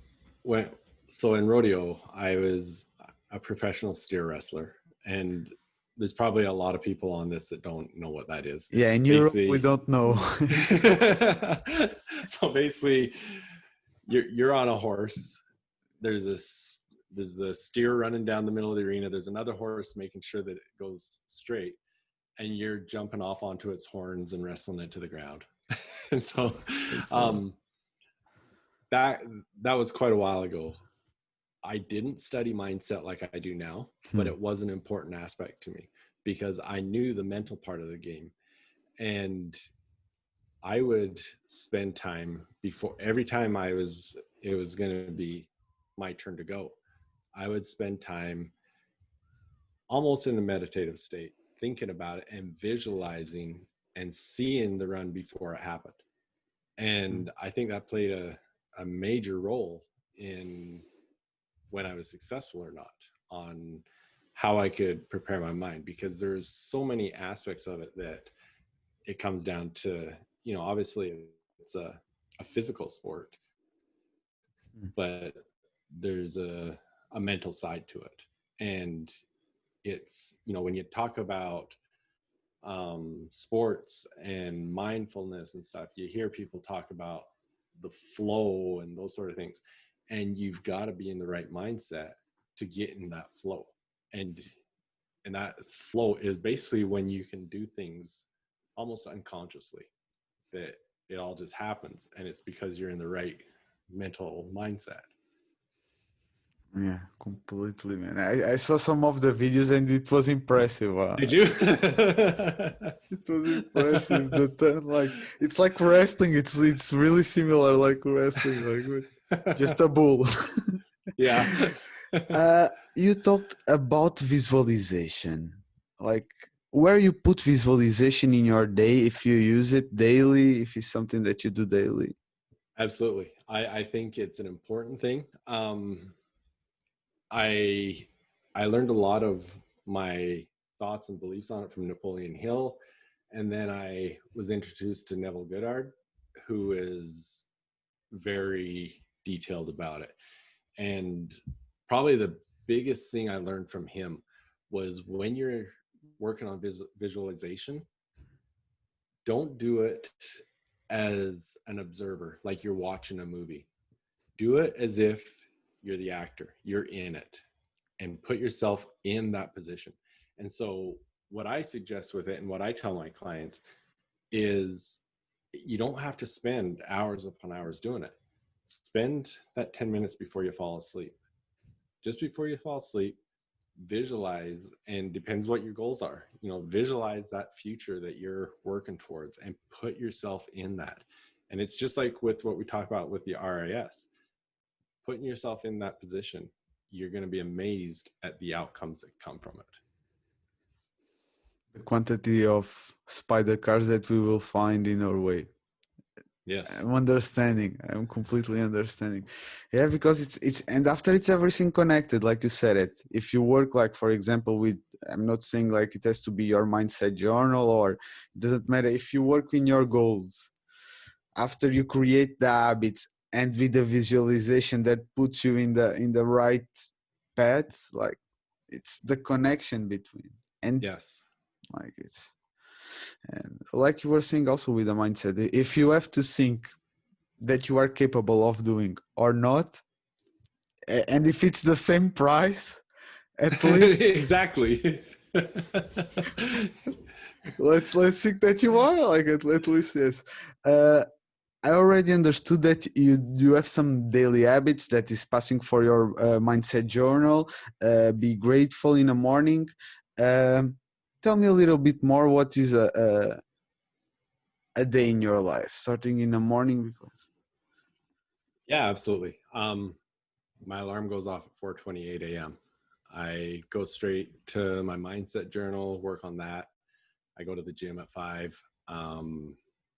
went, so in rodeo, I was a professional steer wrestler, and there's probably a lot of people on this that don't know what that is. yeah, in Europe we don't know. So basically, you're on a horse. There's a steer running down the middle of the arena. There's another horse making sure that it goes straight, and you're jumping off onto its horns and wrestling it to the ground. And so that was quite a while ago. I didn't study mindset like I do now, but Hmm. it was an important aspect to me because I knew the mental part of the game. And I would spend time before every time it was going to be my turn to go. I would spend time almost in a meditative state, thinking about it and visualizing and seeing the run before it happened. And I think that played a major role in when I was successful or not, on how I could prepare my mind, because there's so many aspects of it that it comes down to, obviously it's a physical sport, but there's a mental side to it. And it's, when you talk about sports and mindfulness and stuff, you hear people talk about the flow and those sort of things. And you've got to be in the right mindset to get in that flow. And that flow is basically when you can do things almost unconsciously, that it all just happens, and it's because you're in the right mental mindset. Yeah, completely, man. I saw some of the videos and it was impressive. Did you? It was impressive. The turn, like it's like wrestling. It's really similar, like wrestling, like with just a bull. Yeah. You talked about visualization, like where you put visualization in your day, if you use it daily, if it's something that you do daily. Absolutely. I think it's an important thing. I I learned a lot of my thoughts and beliefs on it from Napoleon Hill, and then I was introduced to Neville Goddard, who is very detailed about it. And probably the biggest thing I learned from him was when you're working on visualization, don't do it as an observer, like you're watching a movie. Do it as if you're the actor, you're in it, and put yourself in that position. And so, what I suggest with it and what I tell my clients is you don't have to spend hours upon hours doing it. Spend that 10 minutes before you fall asleep. Just before you fall asleep, visualize, and depends what your goals are, visualize that future that you're working towards and put yourself in that. And it's just like with what we talk about with the RIS, putting yourself in that position, you're going to be amazed at the outcomes that come from it. The quantity of spider cars that we will find in our way. Yes. I'm understanding. I'm completely understanding. Yeah, because it's and after it's everything connected, like you said it. If you work like, for example, with, I'm not saying like it has to be your mindset journal, or it doesn't matter. If you work in your goals, after you create the habits and with the visualization that puts you in the right path, like it's the connection between, and Yes. like it's, and like you were saying also with the mindset, if you have to think that you are capable of doing or not, and if it's the same price, at least Exactly. let's think that you are, like at least, yes. I already understood that you have some daily habits that is passing for your mindset journal. Be grateful in the morning. um, Tell me a little bit more, what is a day in your life starting in the morning, because Yeah, absolutely. My alarm goes off at 4:28 a.m. I go straight to my mindset journal, work on that. I go to the gym at 5.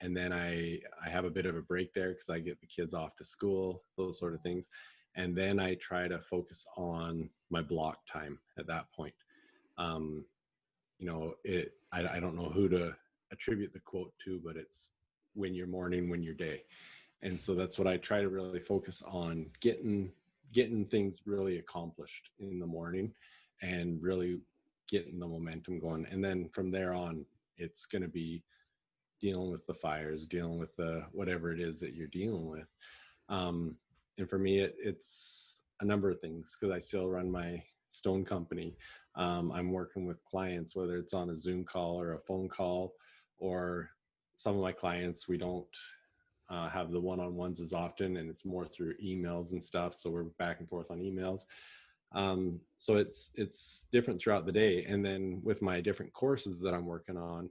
And then I have a bit of a break there because I get the kids off to school, those sort of things. And then I try to focus on my block time at that point. Um, I don't know who to attribute the quote to, but it's win your morning, win your day. And so that's what I try to really focus on, getting things really accomplished in the morning and really getting the momentum going. And then from there on, it's going to be dealing with the fires, dealing with the whatever it is that you're dealing with. And for me, it's a number of things, because I still run my stone company. I'm working with clients, whether it's on a Zoom call or a phone call, or some of my clients, we don't have the one-on-ones as often, and it's more through emails and stuff. So we're back and forth on emails. So it's different throughout the day. And then with my different courses that I'm working on,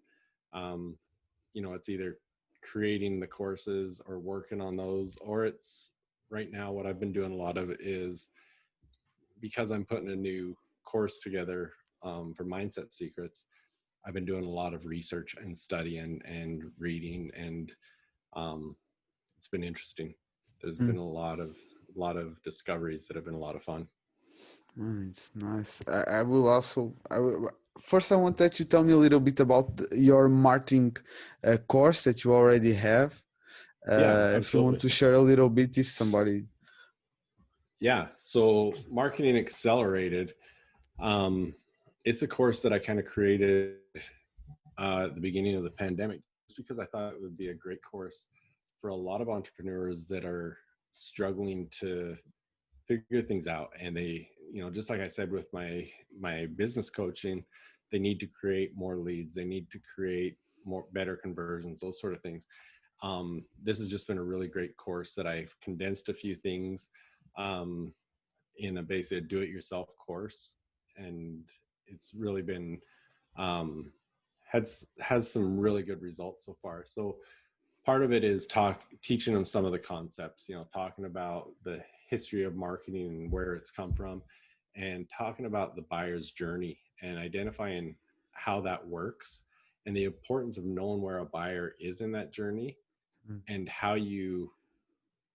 it's either creating the courses or working on those, or it's right now what I've been doing a lot of is, because I'm putting a new course together for Mindset Secrets, I've been doing a lot of research and study and reading, and it's been interesting. There's been a lot of discoveries that have been a lot of fun. It's nice. I will also. First, I want that you tell me a little bit about your marketing course that you already have. If you want to share a little bit, if somebody. Yeah. So Marketing Accelerated. It's a course that I kind of created at the beginning of the pandemic, just because I thought it would be a great course for a lot of entrepreneurs that are struggling to figure things out. And they, just like I said with my business coaching, they need to create more leads. They need to create better conversions, those sort of things. This has just been a really great course that I've condensed a few things in a basically a do-it-yourself course, and it's really been has some really good results so far. So part of it is teaching them some of the concepts, talking about the history of marketing and where it's come from, and talking about the buyer's journey and identifying how that works, and the importance of knowing where a buyer is in that journey and how you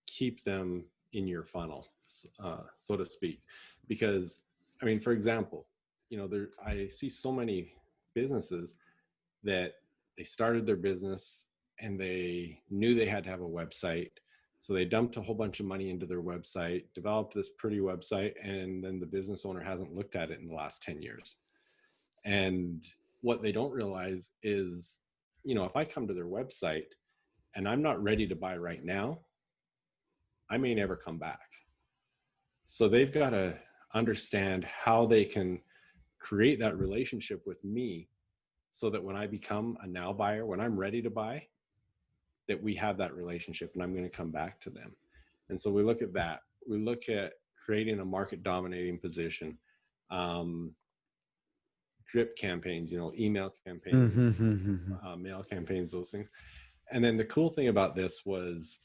keep them in your funnel, so to speak. Because, I mean, for example, I see so many businesses that they started their business and they knew they had to have a website. So they dumped a whole bunch of money into their website, developed this pretty website, and then the business owner hasn't looked at it in the last 10 years. And what they don't realize is, if I come to their website and I'm not ready to buy right now, I may never come back. So they've got to understand how they can create that relationship with me, so that when I become a now buyer, when I'm ready to buy, that we have that relationship and I'm going to come back to them. And so we look at that. We look at creating a market dominating position, drip campaigns, email campaigns, mail campaigns, those things. And then the cool thing about this was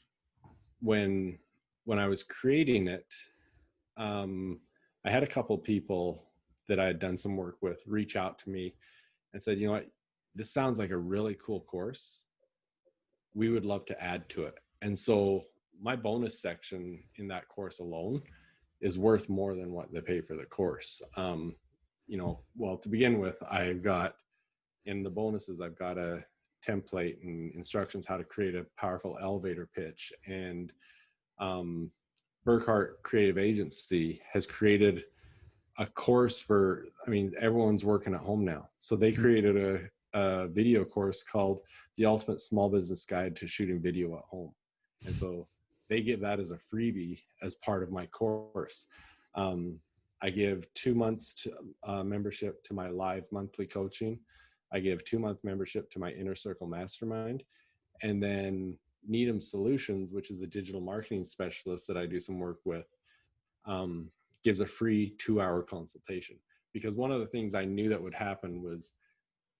when I was creating it, I had a couple of people that I had done some work with reach out to me and said, what, this sounds like a really cool course. We would love to add to it. And so my bonus section in that course alone is worth more than what they pay for the course. Well, to begin with, I've got in the bonuses, I've got a template and instructions how to create a powerful elevator pitch. And Burkhart Creative Agency has created a course for, everyone's working at home now. So they created a video course called The Ultimate Small Business Guide to Shooting Video at Home. And so they give that as a freebie as part of my course. I give 2 months to membership to my live monthly coaching. I give 2-month membership to my Inner Circle Mastermind. And then N.º1 Solutions, which is a digital marketing specialist that I do some work with, gives a free 2-hour consultation. Because one of the things I knew that would happen was,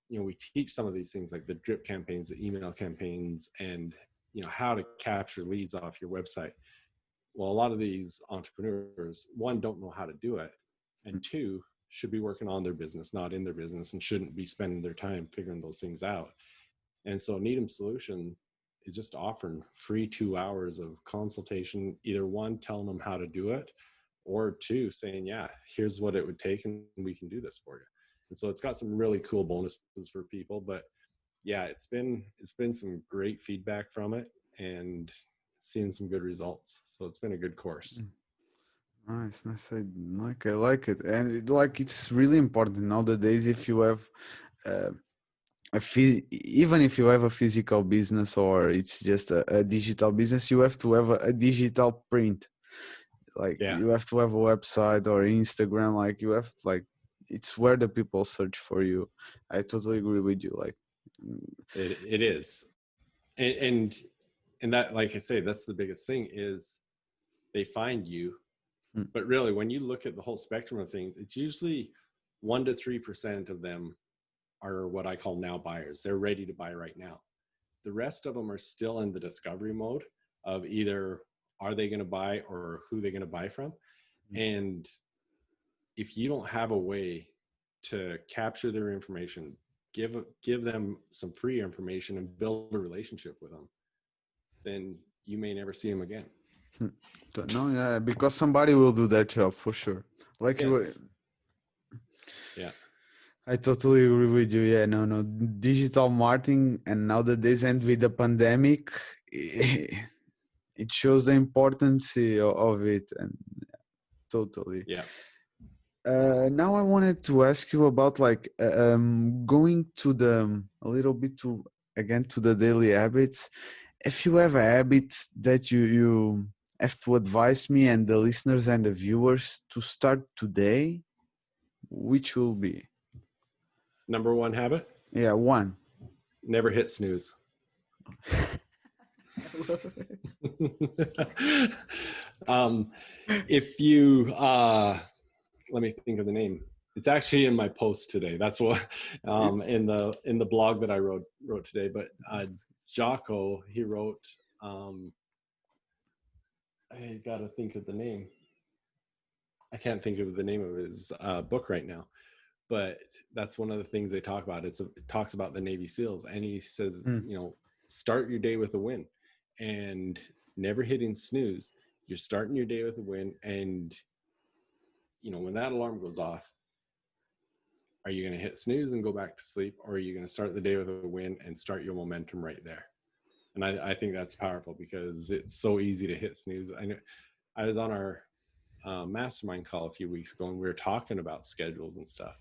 we teach some of these things like the drip campaigns, the email campaigns, and how to capture leads off your website. Well, a lot of these entrepreneurs, one, don't know how to do it, and two, should be working on their business, not in their business, and shouldn't be spending their time figuring those things out. And so N.º1 Solution is just offering free 2 hours of consultation, either one, telling them how to do it, or two, saying, yeah, here's what it would take and we can do this for you. And so it's got some really cool bonuses for people. But yeah, it's been some great feedback from it and seeing some good results. So it's been a good course. Nice. I like it. And it's really important nowadays, if you have even if you have a physical business or it's just a digital business, you have to have a digital print. You have to have a website or Instagram. You have it's where the people search for you. I totally agree with you. It is, and and that, like I say, that's the biggest thing is they find you. But really, when you look at the whole spectrum of things, it's usually 1 to 3% of them are what I call now buyers. They're ready to buy right now. The rest of them are still in the discovery mode of either are they going to buy or who they're going to buy from. And if you don't have a way to capture their information, give them some free information and build a relationship with them, then you may never see them again. No, yeah, because somebody will do that job for sure. Like yes. Yeah. I totally agree with you. Yeah, no, digital marketing, and nowadays, and with the pandemic, it shows the importance of it, and totally. Yeah. Now I wanted to ask you about like going to a little bit to again to the daily habits. If you have a habit that you have to advise me and the listeners and the viewers to start today, which will be? Number one habit? Yeah, one. Never hit snooze. If you let me think of the name. It's actually in my post today. That's what in the blog that I wrote today. But Jocko, he wrote. I gotta think of the name. I can't think of the name of his book right now. But that's one of the things they talk about. It talks about the Navy SEALs, and he says, start your day with a win, and never hitting snooze. You're starting your day with a win, and when that alarm goes off, are you going to hit snooze and go back to sleep, or are you going to start the day with a win and start your momentum right there? And I think that's powerful because it's so easy to hit snooze. I was on our mastermind call a few weeks ago, and we were talking about schedules and stuff.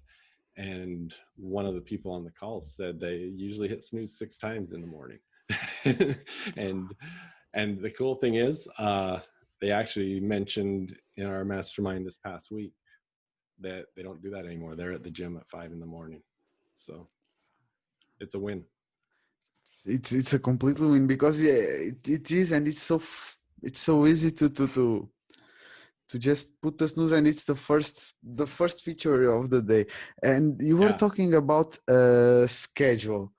And one of the people on the call said they usually hit snooze 6 times in the morning. and the cool thing is, they actually mentioned in our mastermind this past week that they don't do that anymore. They're at the gym at 5 a.m. So it's a win. It's a complete win because it is, and it's so easy to just put the snooze, and it's the first feature of the day. And you were talking about schedule.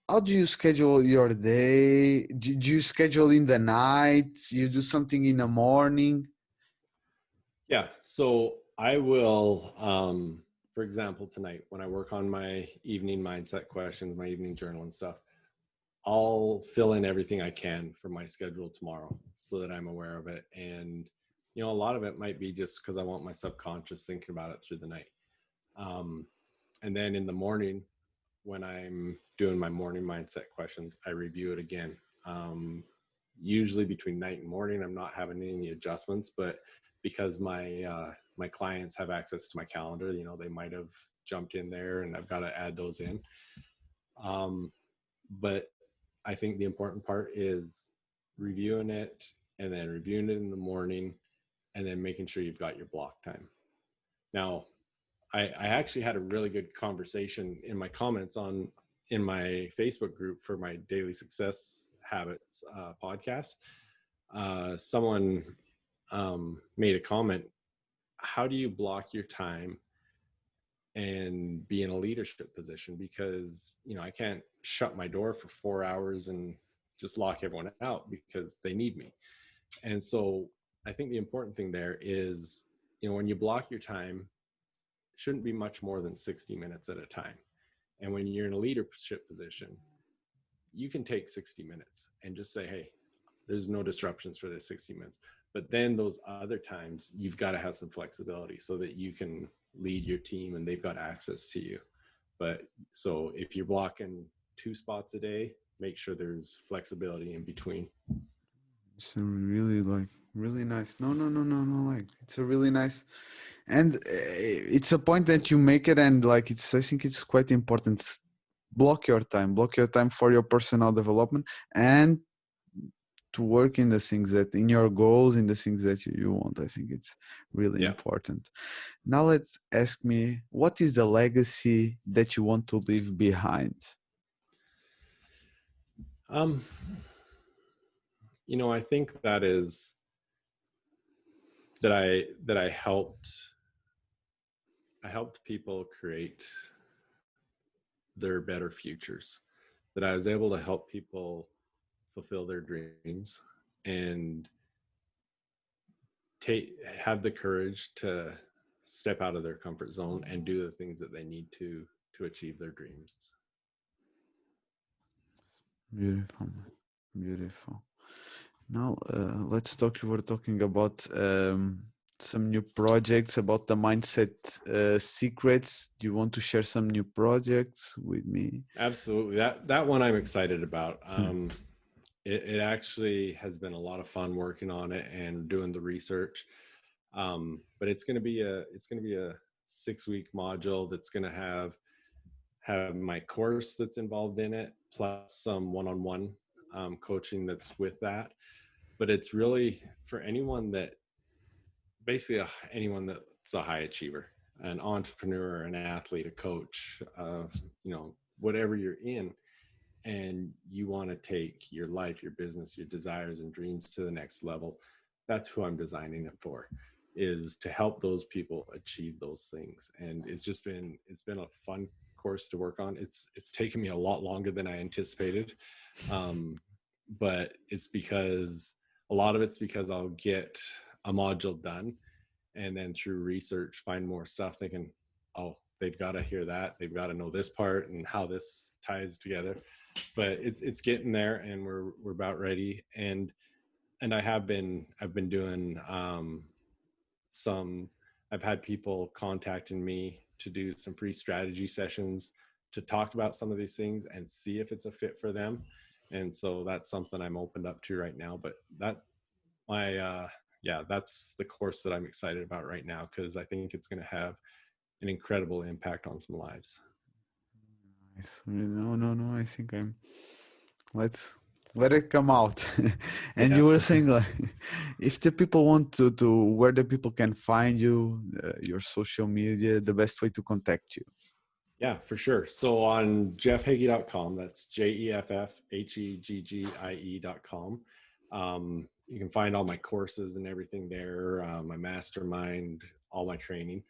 How do you schedule your day? Do you schedule in the night? You do something in the morning? Yeah. So I will, for example, tonight when I work on my evening mindset questions, my evening journal and stuff, I'll fill in everything I can for my schedule tomorrow so that I'm aware of it. And, a lot of it might be just because I want my subconscious thinking about it through the night. And then in the morning, when I'm doing my morning mindset questions, I review it again. Usually between night and morning, I'm not having any adjustments, but because my clients have access to my calendar, they might have jumped in there and I've got to add those in. But I think the important part is reviewing it and then reviewing it in the morning and then making sure you've got your block time. Now, I actually had a really good conversation in my comments in my Facebook group for my Daily Success Habits podcast. Someone made a comment, how do you block your time and be in a leadership position? Because, I can't shut my door for 4 hours and just lock everyone out because they need me. And so I think the important thing there is, when you block your time, it shouldn't be much more than 60 minutes at a time. And when you're in a leadership position, you can take 60 minutes and just say, hey, there's no disruptions for this 60 minutes. But then those other times, you've got to have some flexibility so that you can lead your team and they've got access to you. But so if you're blocking 2 spots a day, make sure there's flexibility in between. So really nice. No. Like, it's a really nice, and it's a point that you make it, and like I think it's quite important. Block your time for your personal development and to work in the things that in your goals, in the things that you want. I think it's really important. Now let's ask me, what is the legacy that you want to leave behind? I think that is that I helped people create their better futures, that I was able to help people fulfill their dreams and have the courage to step out of their comfort zone and do the things that they need to achieve their dreams. Beautiful, beautiful. Now, let's talk. You were talking about some new projects, about the mindset secrets. Do you want to share some new projects with me? Absolutely. That one I'm excited about. It actually has been a lot of fun working on it and doing the research. But it's going to be a 6-week module that's going to have my course that's involved in it, plus some one-on-one coaching that's with that. But it's really for anyone that's a high achiever, an entrepreneur, an athlete, a coach, whatever you're in, and you want to take your life, your business, your desires and dreams to the next level. That's who I'm designing it for, is to help those people achieve those things. And it's been a fun course to work on. It's taken me a lot longer than I anticipated. But a lot of it's because I'll get a module done and then through research find more stuff thinking, oh, they've got to hear that, they've got to know this part and how this ties together. But it's getting there, and we're about ready. And I've been doing I've had people contacting me to do some free strategy sessions to talk about some of these things and see if it's a fit for them. And so that's something I'm opened up to right now. But that's the course that I'm excited about right now, because I think it's going to have an incredible impact on some lives. Nice. No. I think let's let it come out. And Yeah, you were saying, like, if the people want to where the people can find you, your social media, the best way to contact you. Yeah, for sure. So on jeffheggie.com, that's jeffheggie.com. You can find all my courses and everything there, my mastermind, all my training.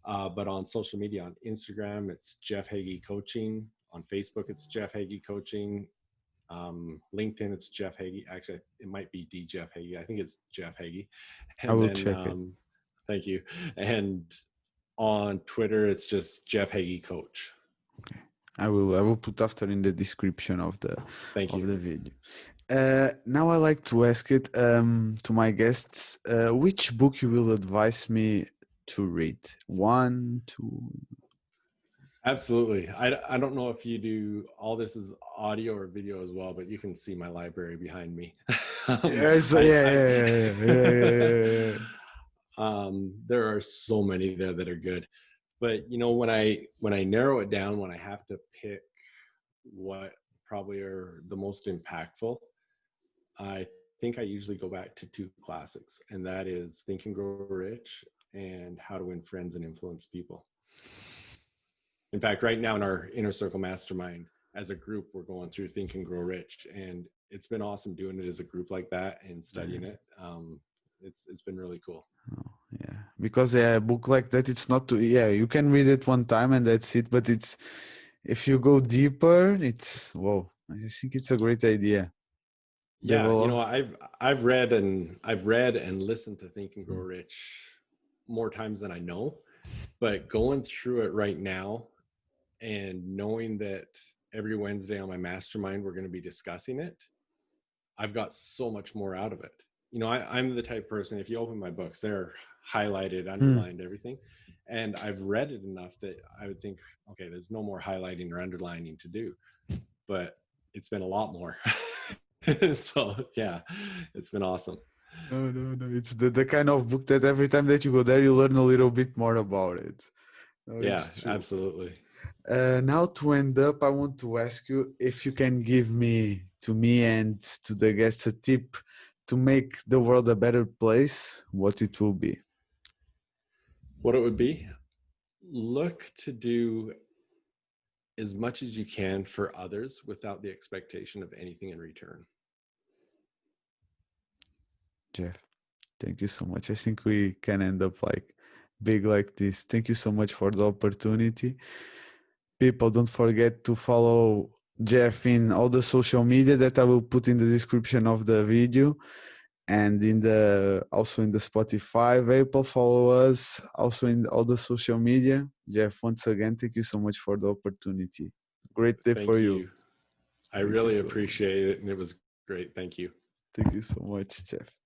But on social media, on Instagram, it's Jeff Heggie Coaching. On Facebook, it's Jeff Heggie Coaching. LinkedIn, it's Jeff Heggie. Actually, it might be D Jeff Heggie. I think it's Jeff Heggie. And I will then, check it. Thank you. And on Twitter, it's just Jeff Heggie Coach. Okay. I will put after in the description of the video. Now I like to ask it to my guests, which book you will advise me to read? 1, 2. Absolutely. I don't know if you do all this is audio or video as well, but you can see my library behind me. Yes, yeah. There are so many there that are good, but when I narrow it down, when I have to pick what probably are the most impactful, I think I usually go back to 2 classics, and that is Think and Grow Rich and How to Win Friends and Influence People. In fact, right now in our Inner Circle Mastermind, as a group, we're going through Think and Grow Rich, and it's been awesome doing it as a group like that and studying it. It's been really cool. Oh, yeah, because a book like that, it's not too, you can read it one time and that's it, but it's, if you go deeper, it's, whoa, I think it's a great idea. Yeah, I've read and listened to Think and Grow Rich more times than I know, but going through it right now and knowing that every Wednesday on my mastermind we're going to be discussing it, I've got so much more out of it. I'm the type of person, if you open my books, they're highlighted, underlined, everything. And I've read it enough that I would think, okay, there's no more highlighting or underlining to do. But it's been a lot more. So yeah, it's been awesome. No. It's the kind of book that every time that you go there, you learn a little bit more about it. No, Yeah, absolutely. Now to end up, I want to ask you if you can give to me and to the guests a tip to make the world a better place, what it will be. What it would be? Look to do as much as you can for others without the expectation of anything in return. Jeff, thank you so much. I think we can end up like big like this. Thank you so much for the opportunity. People, don't forget to follow Jeff in all the social media that I will put in the description of the video, and in the also in the Spotify. Apple, follow us also in all the social media. Jeff, once again, thank you so much for the opportunity. Great day for Thank you. you. I Thank you really so much. appreciate it, and it was great. Thank you. Thank you so much, Jeff.